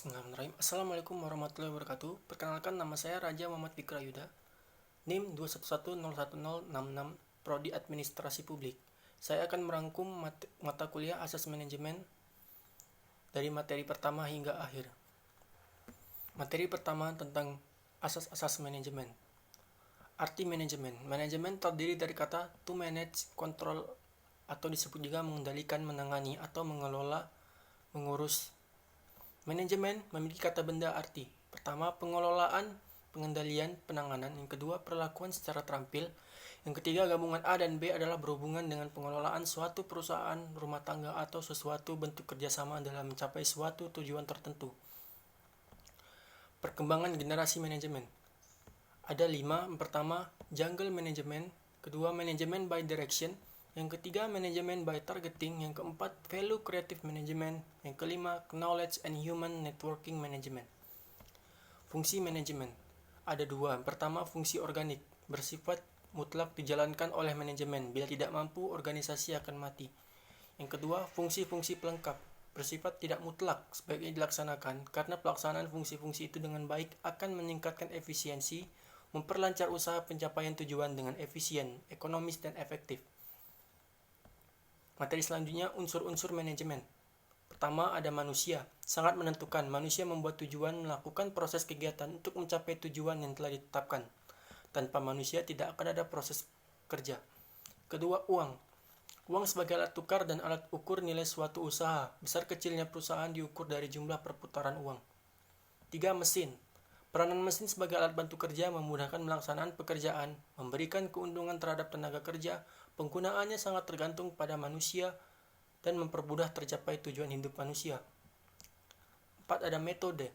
Bismillahirrahmanirrahim. Assalamualaikum warahmatullahi wabarakatuh. Perkenalkan, nama saya Raja Muhammad Fikrayuda, NIM 211011066, Prodi Administrasi Publik. Saya akan merangkum mata kuliah Asas Manajemen dari materi pertama hingga akhir. Materi pertama tentang asas-asas manajemen. Arti manajemen. Manajemen terdiri dari kata to manage, control, atau disebut juga mengendalikan, menangani, atau mengelola, mengurus. Manajemen memiliki kata benda arti. Pertama, pengelolaan, pengendalian, penanganan. Yang kedua, perlakuan secara terampil. Yang ketiga, gabungan A dan B adalah berhubungan dengan pengelolaan suatu perusahaan, rumah tangga, atau sesuatu bentuk kerjasama dalam mencapai suatu tujuan tertentu. Perkembangan generasi manajemen. Ada 5. Yang pertama, jungle management. Kedua, manajemen by direction. Yang ketiga, manajemen by targeting. Yang keempat, value creative management. Yang kelima, knowledge and human networking management. Fungsi manajemen ada 2. Yang pertama, fungsi organik, bersifat mutlak dijalankan oleh manajemen. Bila tidak mampu, organisasi akan mati. Yang kedua, fungsi-fungsi pelengkap, bersifat tidak mutlak, sebaiknya dilaksanakan karena pelaksanaan fungsi-fungsi itu dengan baik akan meningkatkan efisiensi, memperlancar usaha pencapaian tujuan dengan efisien, ekonomis, dan efektif. Materi selanjutnya, unsur-unsur manajemen. Pertama, ada manusia. Sangat menentukan. Manusia membuat tujuan, melakukan proses kegiatan untuk mencapai tujuan yang telah ditetapkan. Tanpa manusia tidak akan ada proses kerja. Kedua, uang. Uang sebagai alat tukar dan alat ukur nilai suatu usaha. Besar kecilnya perusahaan diukur dari jumlah perputaran uang. 3. Mesin. Peranan mesin sebagai alat bantu kerja memudahkan melaksanaan pekerjaan, memberikan keuntungan terhadap tenaga kerja, penggunaannya sangat tergantung pada manusia, dan mempermudah tercapai tujuan hidup manusia. 4. Ada metode.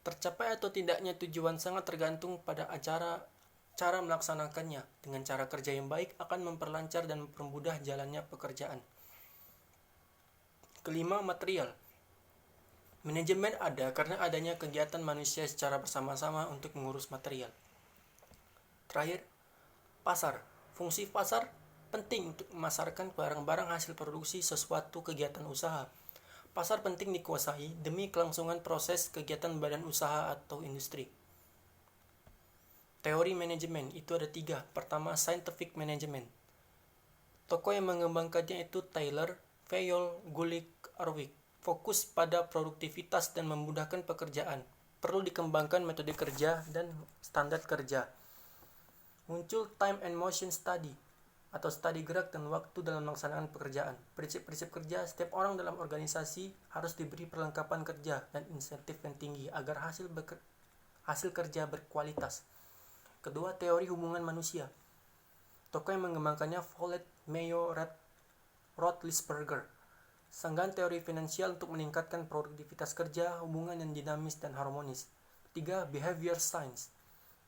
Tercapai atau tidaknya tujuan sangat tergantung pada cara melaksanakannya. Dengan cara kerja yang baik akan memperlancar dan mempermudah jalannya pekerjaan. Kelima, material. Manajemen ada karena adanya kegiatan manusia secara bersama-sama untuk mengurus material. Terakhir, pasar. Fungsi pasar penting untuk memasarkan barang-barang hasil produksi sesuatu kegiatan usaha. Pasar penting dikuasai demi kelangsungan proses kegiatan badan usaha atau industri. Teori manajemen itu ada 3. Pertama, scientific management. Tokoh yang mengembangkannya itu Taylor, Fayol, Gulick, Arwick. Fokus pada produktivitas dan memudahkan pekerjaan. Perlu dikembangkan metode kerja dan standar kerja. Muncul time and motion study atau studi gerak dan waktu dalam melaksanakan pekerjaan. Prinsip-prinsip kerja, setiap orang dalam organisasi harus diberi perlengkapan kerja dan insentif yang tinggi agar hasil kerja berkualitas. Kedua, teori hubungan manusia. Tokoh yang mengembangkannya Follett, Mayo, Roethlisberger. Sanggahan teori finansial untuk meningkatkan produktivitas kerja, hubungan yang dinamis dan harmonis. 3. Behavior science.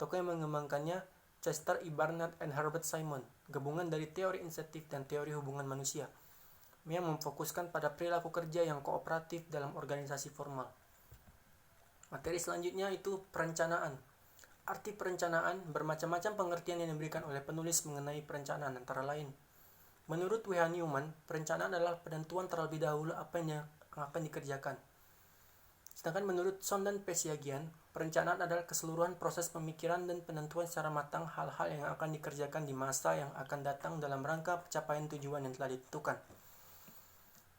Tokoh yang mengembangkannya Chester E. Barnard and Herbert Simon, gabungan dari teori insentif dan teori hubungan manusia, yang memfokuskan pada perilaku kerja yang kooperatif dalam organisasi formal. Materi selanjutnya itu perencanaan. Arti perencanaan, bermacam-macam pengertian yang diberikan oleh penulis mengenai perencanaan, antara lain. Menurut W.H. Newman, perencanaan adalah penentuan terlebih dahulu apa yang akan dikerjakan. Sedangkan menurut Sondan Pesiagian, perencanaan adalah keseluruhan proses pemikiran dan penentuan secara matang hal-hal yang akan dikerjakan di masa yang akan datang dalam rangka pencapaian tujuan yang telah ditentukan.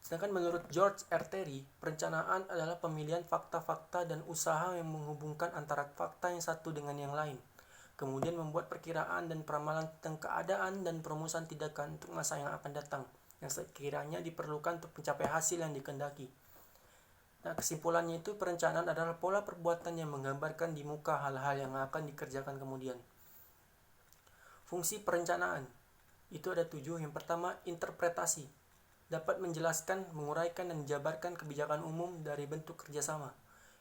Sedangkan menurut George R. Terry, perencanaan adalah pemilihan fakta-fakta dan usaha yang menghubungkan antara fakta yang satu dengan yang lain. Kemudian membuat perkiraan dan peramalan tentang keadaan dan perumusan tindakan untuk masa yang akan datang, yang sekiranya diperlukan untuk mencapai hasil yang dikehendaki. Nah, kesimpulannya itu perencanaan adalah pola perbuatan yang menggambarkan di muka hal-hal yang akan dikerjakan kemudian. Fungsi perencanaan itu ada 7. Yang pertama, interpretasi. Dapat menjelaskan, menguraikan, dan menjabarkan kebijakan umum dari bentuk kerjasama.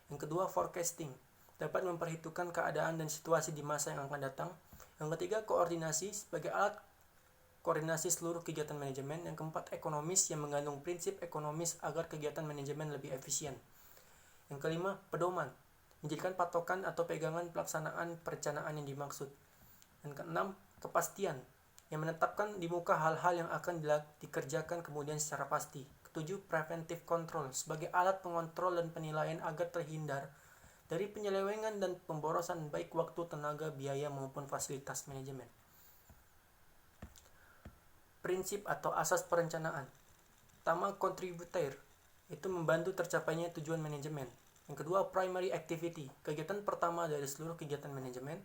Yang kedua, forecasting. Dapat memperhitungkan keadaan dan situasi di masa yang akan datang. Yang ketiga, koordinasi sebagai alat koordinasi seluruh kegiatan manajemen. Yang keempat, ekonomis yang mengandung prinsip ekonomis agar kegiatan manajemen lebih efisien. Yang kelima, pedoman, menjadikan patokan atau pegangan pelaksanaan perencanaan yang dimaksud. Yang keenam, kepastian, yang menetapkan di muka hal-hal yang akan dikerjakan kemudian secara pasti. ketujuh, preventive control sebagai alat pengontrol dan penilaian agar terhindar dari penyelewengan dan pemborosan baik waktu, tenaga, biaya maupun fasilitas manajemen. Prinsip atau asas perencanaan. Pertama, contributor, itu membantu tercapainya tujuan manajemen. Yang kedua, primary activity, kegiatan pertama dari seluruh kegiatan manajemen.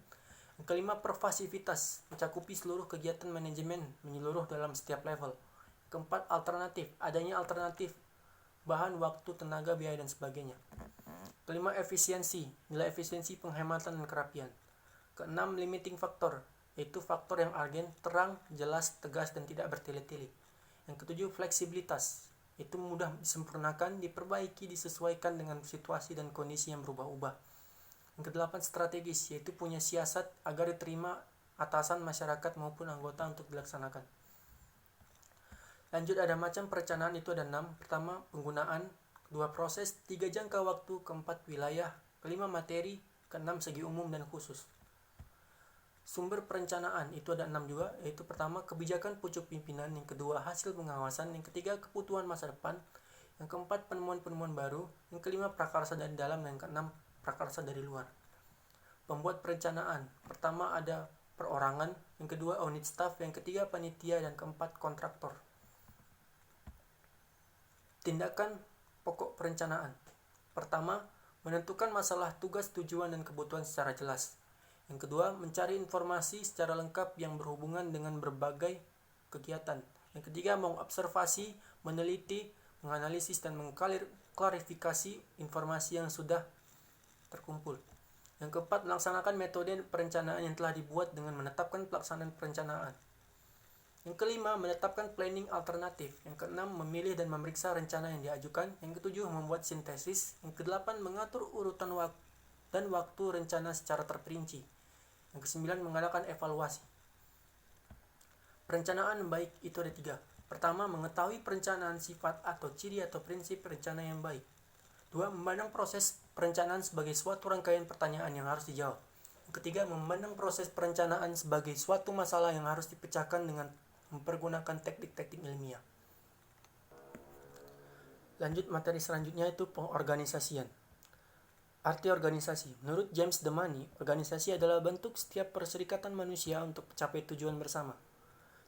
Yang kelima, pervasivitas, mencakupi seluruh kegiatan manajemen menyeluruh dalam setiap level. Keempat, alternatif, adanya alternatif, bahan, waktu, tenaga, biaya, dan sebagainya. Kelima, efisiensi, nilai efisiensi, penghematan, dan kerapian. Keenam, limiting factor, yaitu faktor yang argen, terang, jelas, tegas, dan tidak bertele-tele. Yang ketujuh, fleksibilitas, itu mudah disempurnakan, diperbaiki, disesuaikan dengan situasi dan kondisi yang berubah-ubah. Yang kedelapan, strategis, yaitu punya siasat agar diterima atasan, masyarakat, maupun anggota untuk dilaksanakan. Lanjut, ada macam perencanaan, itu ada 6. Pertama, penggunaan. Kedua, proses. 3, jangka waktu. Keempat, wilayah. Kelima, materi. Keenam, segi umum dan khusus. Sumber perencanaan itu ada 6 juga, yaitu pertama, kebijakan pucuk pimpinan. Yang kedua, hasil pengawasan. Yang ketiga, kebutuhan masa depan. Yang keempat, penemuan-penemuan baru. Yang kelima, prakarsa dari dalam. Dan yang keenam, prakarsa dari luar. Pembuat perencanaan. Pertama, ada perorangan. Yang kedua, unit staff. Yang ketiga, panitia. Dan keempat, kontraktor. Tindakan pokok perencanaan. Pertama, menentukan masalah, tugas, tujuan, dan kebutuhan secara jelas. Yang kedua, mencari informasi secara lengkap yang berhubungan dengan berbagai kegiatan. Yang ketiga, mengobservasi, meneliti, menganalisis, dan mengklarifikasi informasi yang sudah terkumpul. Yang keempat, melaksanakan metode perencanaan yang telah dibuat dengan menetapkan pelaksanaan perencanaan. Yang kelima, menetapkan planning alternatif. Yang keenam, memilih dan memeriksa rencana yang diajukan. Yang ketujuh, membuat sintesis. Yang kedelapan, mengatur urutan dan waktu rencana secara terperinci. Yang kesembilan, mengadakan evaluasi. Perencanaan baik itu ada 3. Pertama, mengetahui perencanaan sifat atau ciri atau prinsip rencana yang baik. 2, memandang proses perencanaan sebagai suatu rangkaian pertanyaan yang harus dijawab. Yang ketiga, memandang proses perencanaan sebagai suatu masalah yang harus dipecahkan dengan mempergunakan teknik-teknik ilmiah. Lanjut, materi selanjutnya itu pengorganisasian. Arti organisasi. Menurut James Demany, organisasi adalah bentuk setiap perserikatan manusia untuk mencapai tujuan bersama.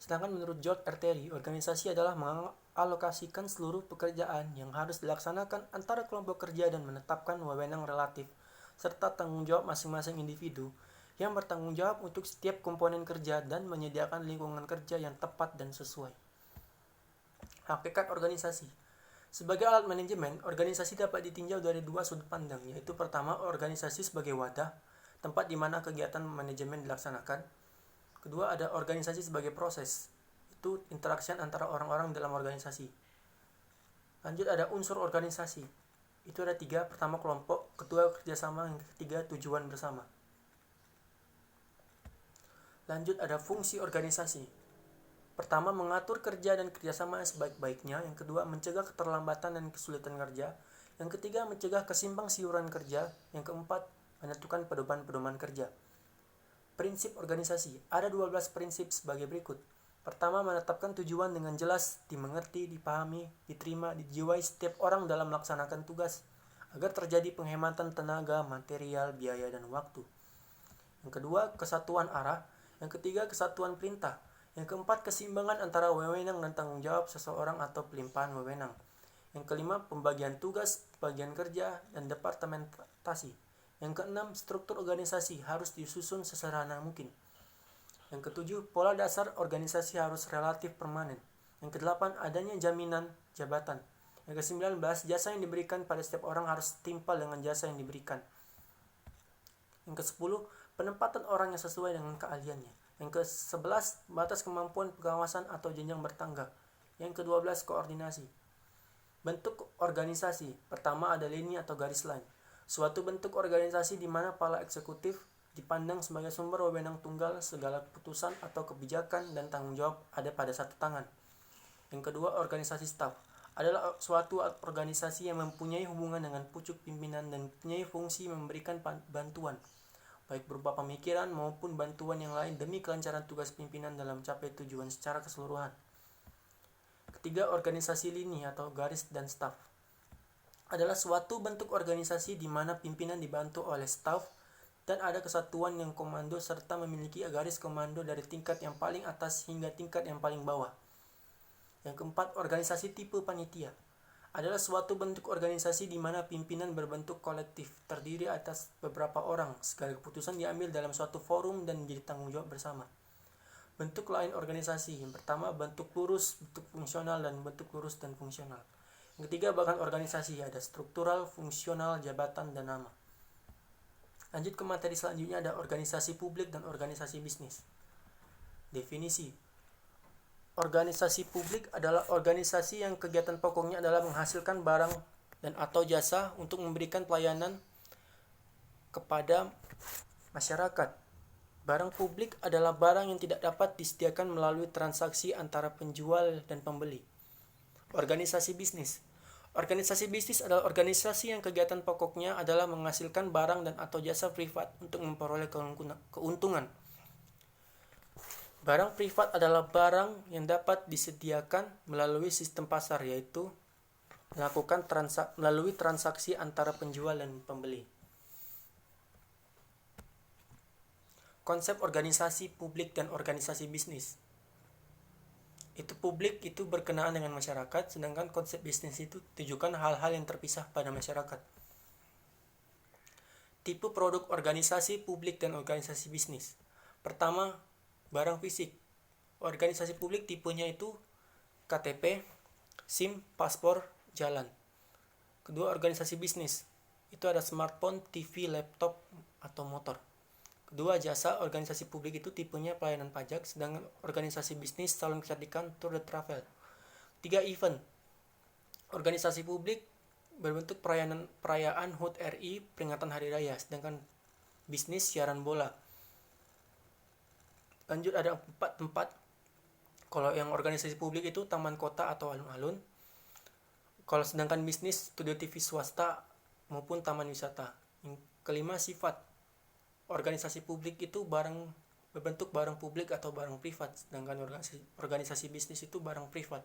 Sedangkan menurut George R. Terry, organisasi adalah mengalokasikan seluruh pekerjaan yang harus dilaksanakan antara kelompok kerja dan menetapkan wewenang relatif serta tanggung jawab masing-masing individu yang bertanggung jawab untuk setiap komponen kerja dan menyediakan lingkungan kerja yang tepat dan sesuai. Hakikat organisasi. Sebagai alat manajemen, organisasi dapat ditinjau dari 2 sudut pandang, yaitu pertama, organisasi sebagai wadah, tempat di mana kegiatan manajemen dilaksanakan. Kedua, ada organisasi sebagai proses, itu interaksi antara orang-orang dalam organisasi. Lanjut, ada unsur organisasi, itu ada 3. Pertama, kelompok. Kedua, kerjasama. Yang ketiga, tujuan bersama. Lanjut, ada fungsi organisasi. Pertama, mengatur kerja dan kerjasama sebaik-baiknya. Yang kedua, mencegah keterlambatan dan kesulitan kerja. Yang ketiga, mencegah kesimpang siuran kerja. Yang keempat, menentukan pedoman-pedoman kerja. Prinsip organisasi. Ada 12 prinsip sebagai berikut. Pertama, menetapkan tujuan dengan jelas, dimengerti, dipahami, diterima, dijiwai setiap orang dalam melaksanakan tugas, agar terjadi penghematan tenaga, material, biaya, dan waktu. Yang kedua, kesatuan arah. Yang ketiga, kesatuan perintah. Yang keempat, keseimbangan antara wewenang dan tanggung jawab seseorang atau pelimpahan wewenang. Yang kelima, pembagian tugas, bagian kerja, dan departementasi. Yang keenam, struktur organisasi harus disusun sesederhana mungkin. Yang ketujuh, pola dasar organisasi harus relatif permanen. Yang kedelapan, adanya jaminan jabatan. Yang ke-19, jasa yang diberikan pada setiap orang harus setimpal dengan jasa yang diberikan. Yang ke-10, penempatan orang yang sesuai dengan keahliannya. Yang ke-11, batas kemampuan pengawasan atau jenjang bertangga. Yang ke-12, koordinasi. Bentuk organisasi. Pertama, ada lini atau garis line. Suatu bentuk organisasi di mana kepala eksekutif dipandang sebagai sumber wewenang tunggal, segala keputusan atau kebijakan dan tanggung jawab ada pada satu tangan. Yang kedua, organisasi staf. Adalah suatu organisasi yang mempunyai hubungan dengan pucuk pimpinan dan mempunyai fungsi memberikan bantuan, baik berupa pemikiran maupun bantuan yang lain demi kelancaran tugas pimpinan dalam mencapai tujuan secara keseluruhan. Ketiga, organisasi lini atau garis dan staf adalah suatu bentuk organisasi di mana pimpinan dibantu oleh staf dan ada kesatuan yang komando serta memiliki garis komando dari tingkat yang paling atas hingga tingkat yang paling bawah. Yang keempat, organisasi tipe panitia adalah suatu bentuk organisasi di mana pimpinan berbentuk kolektif, terdiri atas beberapa orang. Segala keputusan diambil dalam suatu forum dan menjadi tanggung jawab bersama. Bentuk lain organisasi, yang pertama bentuk lurus, bentuk fungsional, dan bentuk lurus dan fungsional. Yang ketiga, bahan organisasi, ada struktural, fungsional, jabatan, dan nama. Lanjut ke materi selanjutnya, ada organisasi publik dan organisasi bisnis. Definisi. Organisasi publik adalah organisasi yang kegiatan pokoknya adalah menghasilkan barang dan atau jasa untuk memberikan pelayanan kepada masyarakat. Barang publik adalah barang yang tidak dapat disediakan melalui transaksi antara penjual dan pembeli. Organisasi bisnis. Organisasi bisnis adalah organisasi yang kegiatan pokoknya adalah menghasilkan barang dan atau jasa privat untuk memperoleh keuntungan. Barang privat adalah barang yang dapat disediakan melalui sistem pasar, yaitu melalui transaksi antara penjual dan pembeli. Konsep organisasi publik dan organisasi bisnis. Itu publik itu berkenaan dengan masyarakat, sedangkan konsep bisnis itu tujukan hal-hal yang terpisah pada masyarakat. Tipe produk organisasi publik dan organisasi bisnis. Pertama, barang fisik. Organisasi publik tipenya itu KTP, SIM, paspor, jalan. Kedua, organisasi bisnis. Itu ada smartphone, TV, laptop, atau motor. Kedua, jasa. Organisasi publik itu tipenya pelayanan pajak, sedangkan organisasi bisnis salon kecantikan, tour de travel. Tiga, event. Organisasi publik berbentuk perayaan HUT RI, peringatan hari raya, sedangkan bisnis siaran bola. Lanjut, ada 4 tempat. Kalau yang organisasi publik itu taman kota atau alun-alun. Kalau sedangkan bisnis studio TV swasta maupun taman wisata. Yang kelima, sifat. Organisasi publik itu berbentuk barang publik atau barang privat, sedangkan organisasi bisnis itu barang privat.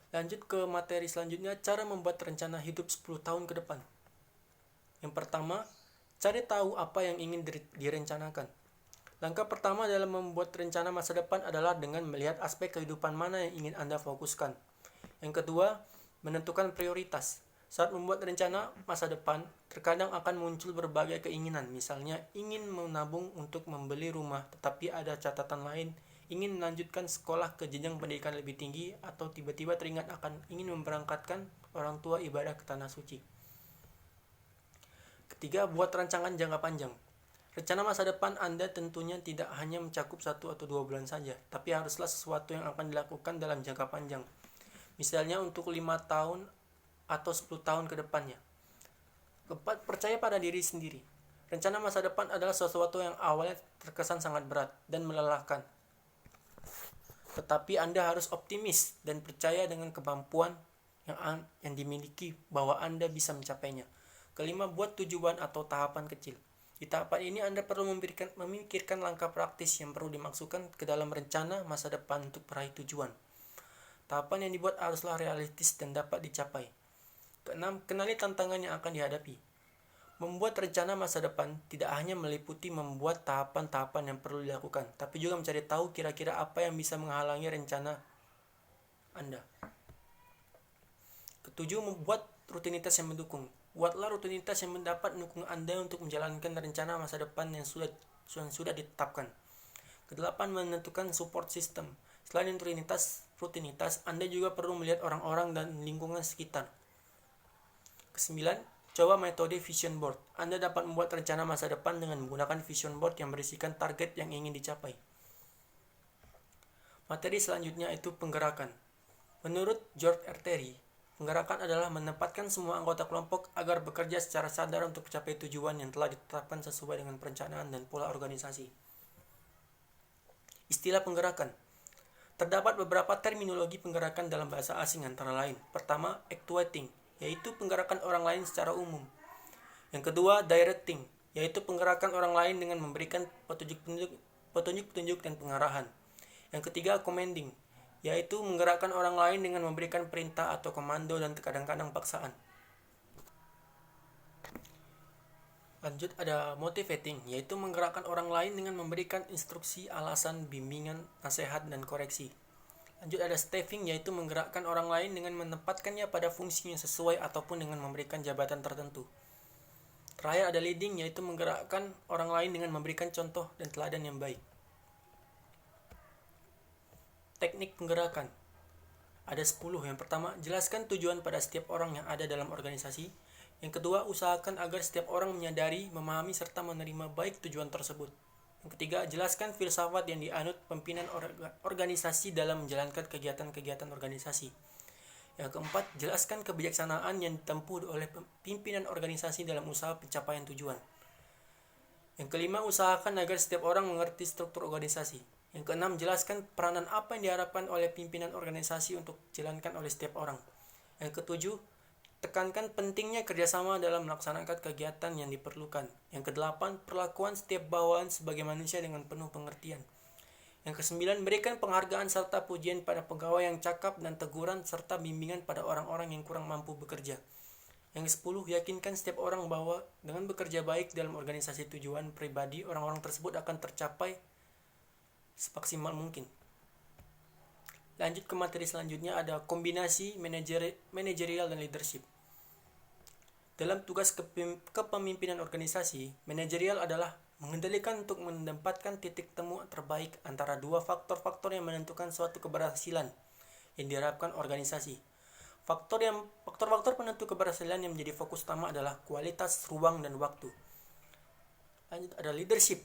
Lanjut ke materi selanjutnya, cara membuat rencana hidup 10 tahun ke depan. Yang pertama, cari tahu apa yang ingin direncanakan. Langkah pertama dalam membuat rencana masa depan adalah dengan melihat aspek kehidupan mana yang ingin Anda fokuskan. Yang kedua, menentukan prioritas. Saat membuat rencana masa depan, terkadang akan muncul berbagai keinginan. Misalnya, ingin menabung untuk membeli rumah, tetapi ada catatan lain, ingin melanjutkan sekolah ke jenjang pendidikan lebih tinggi, atau tiba-tiba teringat akan ingin memberangkatkan orang tua ibadah ke tanah suci. Ketiga, buat rancangan jangka panjang. Rencana masa depan Anda tentunya tidak hanya mencakup 1 atau 2 bulan saja, tapi haruslah sesuatu yang akan dilakukan dalam jangka panjang. Misalnya untuk 5 tahun atau 10 tahun ke depannya. Keempat, percaya pada diri sendiri. Rencana masa depan adalah sesuatu yang awalnya terkesan sangat berat dan melelahkan. Tetapi Anda harus optimis dan percaya dengan kemampuan yang dimiliki bahwa Anda bisa mencapainya. Kelima, buat tujuan atau tahapan kecil. Di tahapan ini Anda perlu memikirkan langkah praktis yang perlu dimasukkan ke dalam rencana masa depan untuk meraih tujuan. Tahapan yang dibuat haruslah realistis dan dapat dicapai. Keenam, kenali tantangan yang akan dihadapi. Membuat rencana masa depan tidak hanya meliputi membuat tahapan-tahapan yang perlu dilakukan, tapi juga mencari tahu kira-kira apa yang bisa menghalangi rencana Anda. Ketujuh, membuat rutinitas yang mendukung. Buatlah rutinitas yang mendapat mendukung Anda untuk menjalankan rencana masa depan yang sudah ditetapkan. Kedelapan, menentukan support system. Selain rutinitas, Anda juga perlu melihat orang-orang dan lingkungan sekitar. Kesembilan, coba metode vision board. Anda dapat membuat rencana masa depan dengan menggunakan vision board yang berisikan target yang ingin dicapai. Materi selanjutnya itu penggerakan. Menurut George R. Terry, penggerakan adalah menempatkan semua anggota kelompok agar bekerja secara sadar untuk mencapai tujuan yang telah ditetapkan sesuai dengan perencanaan dan pola organisasi. Istilah penggerakan. Terdapat beberapa terminologi penggerakan dalam bahasa asing antara lain. Pertama, actuating, yaitu penggerakan orang lain secara umum. Yang kedua, directing, yaitu penggerakan orang lain dengan memberikan petunjuk-petunjuk dan pengarahan. Yang ketiga, commanding, yaitu menggerakkan orang lain dengan memberikan perintah atau komando dan kadang-kadang paksaan. Lanjut ada motivating, yaitu menggerakkan orang lain dengan memberikan instruksi, alasan, bimbingan, nasihat, dan koreksi. Lanjut ada staffing, yaitu menggerakkan orang lain dengan menempatkannya pada fungsi yang sesuai ataupun dengan memberikan jabatan tertentu. Terakhir ada leading, yaitu menggerakkan orang lain dengan memberikan contoh dan teladan yang baik. Teknik penggerakan ada 10. Yang pertama, jelaskan tujuan pada setiap orang yang ada dalam organisasi. Yang kedua, usahakan agar setiap orang menyadari, memahami, serta menerima baik tujuan tersebut. Yang ketiga, jelaskan filsafat yang dianut pimpinan organisasi dalam menjalankan kegiatan-kegiatan organisasi. Yang keempat, jelaskan kebijaksanaan yang ditempuh oleh pimpinan organisasi dalam usaha pencapaian tujuan. Yang kelima, usahakan agar setiap orang mengerti struktur organisasi. Yang keenam, jelaskan peranan apa yang diharapkan oleh pimpinan organisasi untuk dijalankan oleh setiap orang. Yang ketujuh, tekankan pentingnya kerjasama dalam melaksanakan kegiatan yang diperlukan. Yang kedelapan, perlakuan setiap bawahan sebagai manusia dengan penuh pengertian. Yang kesembilan, berikan penghargaan serta pujian pada pegawai yang cakap dan teguran serta bimbingan pada orang-orang yang kurang mampu bekerja. Yang kesepuluh, yakinkan setiap orang bahwa dengan bekerja baik dalam organisasi tujuan pribadi, orang-orang tersebut akan tercapai semaksimal mungkin. Lanjut ke materi selanjutnya ada kombinasi manajerial dan leadership. Dalam tugas kepemimpinan organisasi, manajerial adalah mengendalikan untuk menempatkan titik temu terbaik antara dua faktor-faktor yang menentukan suatu keberhasilan yang diharapkan organisasi. Faktor-faktor penentu keberhasilan yang menjadi fokus utama adalah kualitas, ruang, dan waktu. Lanjut ada leadership,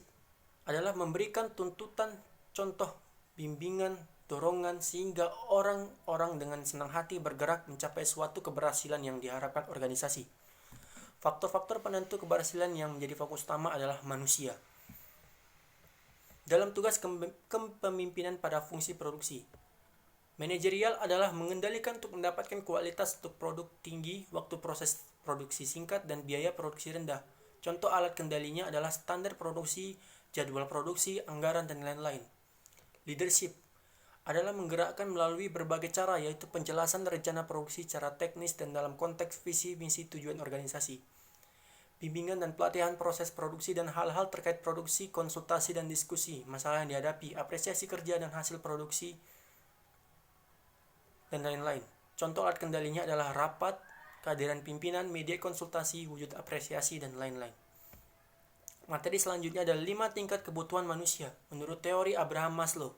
adalah memberikan tuntutan, contoh, bimbingan, dorongan sehingga orang-orang dengan senang hati bergerak mencapai suatu keberhasilan yang diharapkan organisasi. Faktor-faktor penentu keberhasilan yang menjadi fokus utama adalah manusia. Dalam tugas kepemimpinan pada fungsi produksi, manajerial adalah mengendalikan untuk mendapatkan kualitas untuk produk tinggi, waktu proses produksi singkat, dan biaya produksi rendah. Contoh alat kendalinya adalah standar produksi, jadwal produksi, anggaran, dan lain-lain. Leadership adalah menggerakkan melalui berbagai cara, yaitu penjelasan rencana produksi secara teknis dan dalam konteks visi misi tujuan organisasi, bimbingan dan pelatihan proses produksi dan hal-hal terkait produksi, konsultasi dan diskusi, masalah yang dihadapi, apresiasi kerja dan hasil produksi, dan lain-lain. Contoh alat kendalinya adalah rapat, kehadiran pimpinan, media konsultasi, wujud apresiasi, dan lain-lain. Materi selanjutnya adalah 5 tingkat kebutuhan manusia menurut teori Abraham Maslow.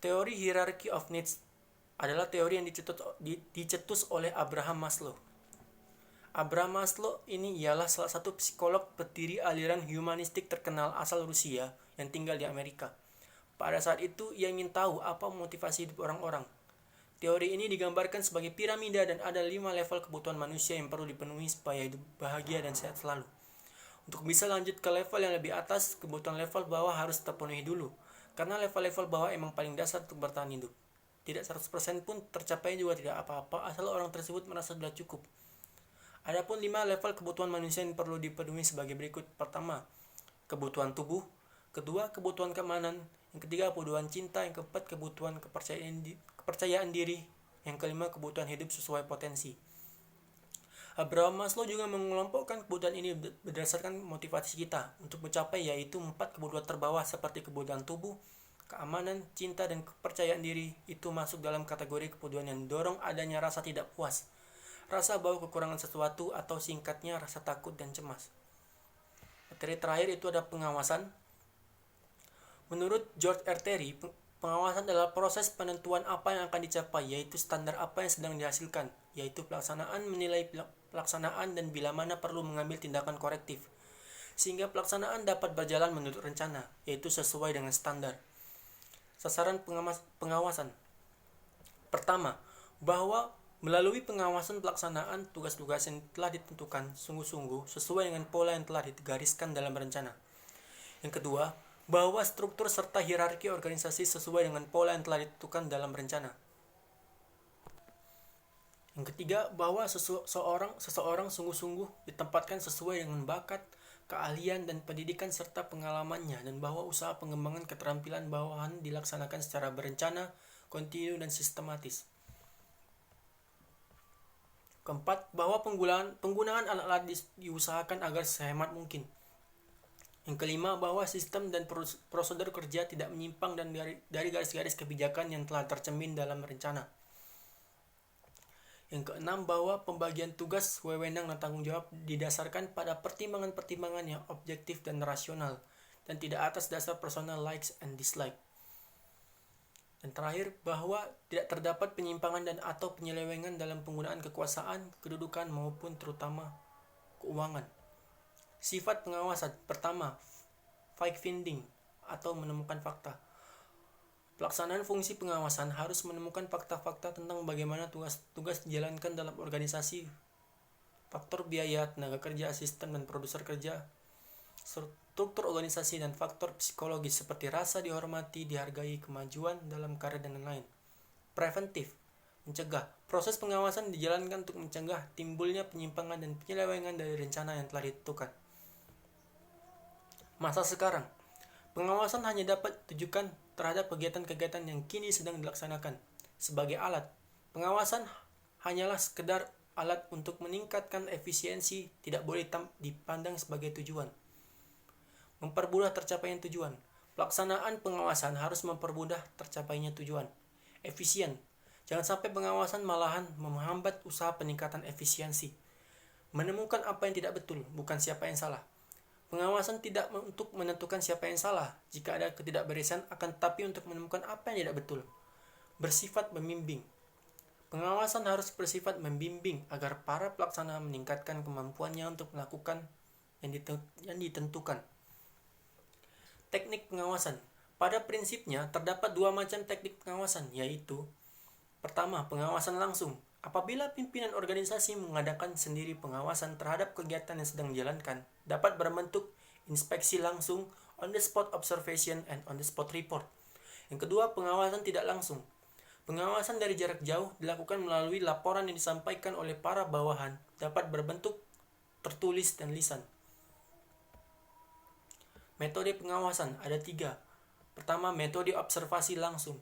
Teori Hierarchy of Needs adalah teori yang dicetus oleh Abraham Maslow. Abraham Maslow ini ialah salah satu psikolog pendiri aliran humanistik terkenal asal Rusia yang tinggal di Amerika. Pada saat itu, ia ingin tahu apa motivasi hidup orang-orang. Teori ini digambarkan sebagai piramida dan ada 5 level kebutuhan manusia yang perlu dipenuhi supaya hidup bahagia dan sehat selalu. Untuk bisa lanjut ke level yang lebih atas, kebutuhan level bawah harus terpenuhi dulu. Karena level-level bawah emang paling dasar untuk bertahan hidup. Tidak 100% pun tercapai juga tidak apa-apa asal orang tersebut merasa sudah cukup. Adapun 5 level kebutuhan manusia yang perlu dipenuhi sebagai berikut. Pertama, kebutuhan tubuh. Kedua, kebutuhan keamanan. Yang ketiga, kebutuhan cinta. Yang keempat, kebutuhan kepercayaan diri. Yang kelima, kebutuhan hidup sesuai potensi. Abraham Maslow juga mengelompokkan kebutuhan ini berdasarkan motivasi kita untuk mencapai, yaitu 4 kebutuhan terbawah seperti kebutuhan tubuh, keamanan, cinta, dan kepercayaan diri. Itu masuk dalam kategori kebutuhan yang dorong adanya rasa tidak puas, rasa bahwa kekurangan sesuatu, atau singkatnya rasa takut dan cemas. Materi terakhir itu ada pengawasan. Menurut George R. Terry, pengawasan adalah proses penentuan apa yang akan dicapai, yaitu standar apa yang sedang dihasilkan, yaitu pelaksanaan, menilai pelaksanaan, dan bila mana perlu mengambil tindakan korektif, sehingga pelaksanaan dapat berjalan menurut rencana, yaitu sesuai dengan standar. Sasaran pengawasan. Pertama, bahwa melalui pengawasan pelaksanaan tugas-tugas yang telah ditentukan sungguh-sungguh sesuai dengan pola yang telah digariskan dalam rencana. Yang kedua, bahwa struktur serta hierarki organisasi sesuai dengan pola yang telah ditentukan dalam rencana. Yang ketiga, bahwa seseorang sungguh-sungguh ditempatkan sesuai dengan bakat, keahlian dan pendidikan serta pengalamannya, dan bahwa usaha pengembangan keterampilan bawahan dilaksanakan secara berencana, kontinu, dan sistematis. Keempat, bahwa penggunaan alat-alat diusahakan agar sehemat mungkin. Yang kelima, bahwa sistem dan prosedur kerja tidak menyimpang dari garis-garis kebijakan yang telah tercermin dalam rencana. Yang keenam, bahwa pembagian tugas, wewenang, dan tanggung jawab didasarkan pada pertimbangan-pertimbangan yang objektif dan rasional, dan tidak atas dasar personal likes and dislike. Dan terakhir, bahwa tidak terdapat penyimpangan dan atau penyelewengan dalam penggunaan kekuasaan, kedudukan, maupun terutama keuangan. Sifat pengawasan. Pertama, fact-finding atau menemukan fakta. Pelaksanaan fungsi pengawasan harus menemukan fakta-fakta tentang bagaimana tugas dijalankan dalam organisasi, faktor biaya, tenaga kerja, asisten dan produser kerja, struktur organisasi, dan faktor psikologis seperti rasa dihormati, dihargai, kemajuan dalam karir, dan lain-lain. Preventif, mencegah. Proses pengawasan dijalankan untuk mencegah timbulnya penyimpangan dan penyelewengan dari rencana yang telah ditentukan. Masa sekarang, pengawasan hanya dapat ditujukan terhadap kegiatan-kegiatan yang kini sedang dilaksanakan. Sebagai alat, pengawasan hanyalah sekedar alat untuk meningkatkan efisiensi, tidak boleh dipandang sebagai tujuan. Mempermudah tercapainya tujuan. Pelaksanaan pengawasan harus mempermudah tercapainya tujuan. Efisien. Jangan sampai pengawasan malahan menghambat usaha peningkatan efisiensi. Menemukan apa yang tidak betul, bukan siapa yang salah. Pengawasan tidak untuk menentukan siapa yang salah jika ada ketidakberesan, akan tetapi untuk menemukan apa yang tidak betul. Bersifat membimbing. Pengawasan harus bersifat membimbing agar para pelaksana meningkatkan kemampuannya untuk melakukan yang ditentukan. Teknik pengawasan. Pada prinsipnya, terdapat dua macam teknik pengawasan, yaitu: pertama, pengawasan langsung. Apabila pimpinan organisasi mengadakan sendiri pengawasan terhadap kegiatan yang sedang dijalankan, dapat berbentuk inspeksi langsung, on-the-spot observation, and on-the-spot report. Yang kedua, pengawasan tidak langsung. Pengawasan dari jarak jauh dilakukan melalui laporan yang disampaikan oleh para bawahan, dapat berbentuk tertulis dan lisan. Metode pengawasan ada 3. Pertama, metode observasi langsung.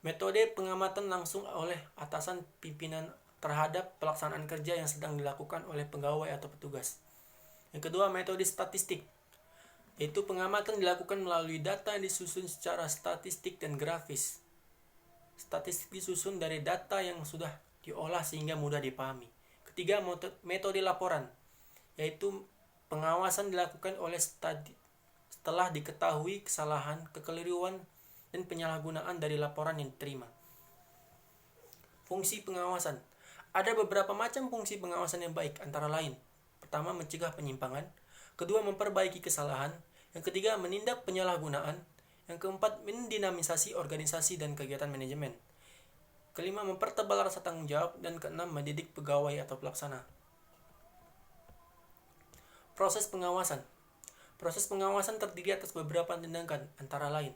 Metode pengamatan langsung oleh atasan pimpinan terhadap pelaksanaan kerja yang sedang dilakukan oleh pegawai atau petugas. Yang kedua, metode statistik, yaitu pengamatan dilakukan melalui data yang disusun secara statistik dan grafis. Statistik disusun dari data yang sudah diolah sehingga mudah dipahami. Ketiga, metode laporan, yaitu pengawasan dilakukan setelah diketahui kesalahan, kekeliruan, dan penyalahgunaan dari laporan yang diterima. Fungsi pengawasan. Ada beberapa macam fungsi pengawasan yang baik, antara lain: pertama, mencegah penyimpangan; kedua, memperbaiki kesalahan; yang ketiga, menindak penyalahgunaan; yang keempat, mendinamisasi organisasi dan kegiatan manajemen; kelima, mempertebal rasa tanggung jawab; dan keenam, mendidik pegawai atau pelaksana. Proses pengawasan. Proses pengawasan terdiri atas beberapa tindakan, antara lain: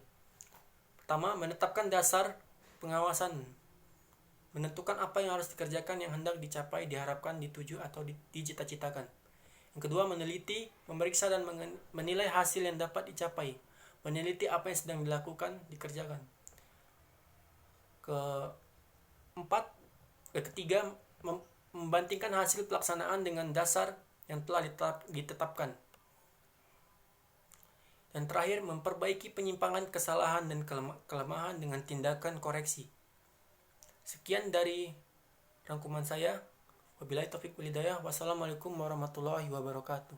pertama, menetapkan dasar pengawasan, menentukan apa yang harus dikerjakan, yang hendak dicapai, diharapkan, dituju, atau dicita-citakan. Yang kedua, meneliti, memeriksa, dan menilai hasil yang dapat dicapai, meneliti apa yang sedang dilakukan, dikerjakan. Ketiga, membandingkan hasil pelaksanaan dengan dasar yang telah ditetapkan. Dan terakhir, memperbaiki penyimpangan, kesalahan, dan kelemahan dengan tindakan koreksi. Sekian dari rangkuman saya. Wabillahi taufiq wal hidayah. Wassalamualaikum warahmatullahi wabarakatuh.